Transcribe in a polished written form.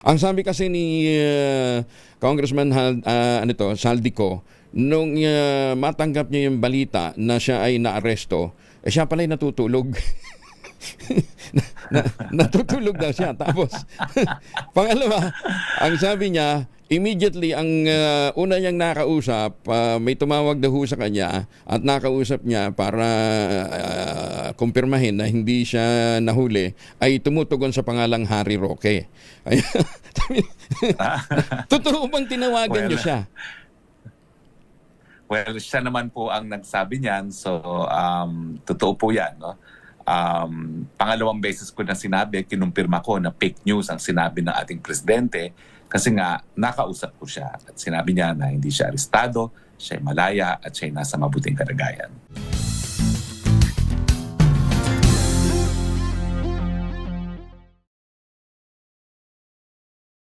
Ang sabi kasi ni Congressman Saldico, nung matanggap niya yung balita na siya ay naaresto, siya pala ay natutulog. Natutulog daw siya. Tapos, pangalawa, ang sabi niya, immediately, ang una niyang nakausap, may tumawag daw sa kanya at nakausap niya para kumpirmahin na hindi siya nahuli, ay tumutugon sa pangalang Harry Roque. Totoo bang tinawagan niyo siya? Well, siya naman po ang nagsabi niyan. So, totoo po yan. No? Pangalawang beses ko na sinabi, kinumpirma ko na fake news ang sinabi ng ating presidente kasi nga nakausap ko siya at sinabi niya na hindi siya arestado, siya ay malaya at siya ay nasa mabuting kalagayan.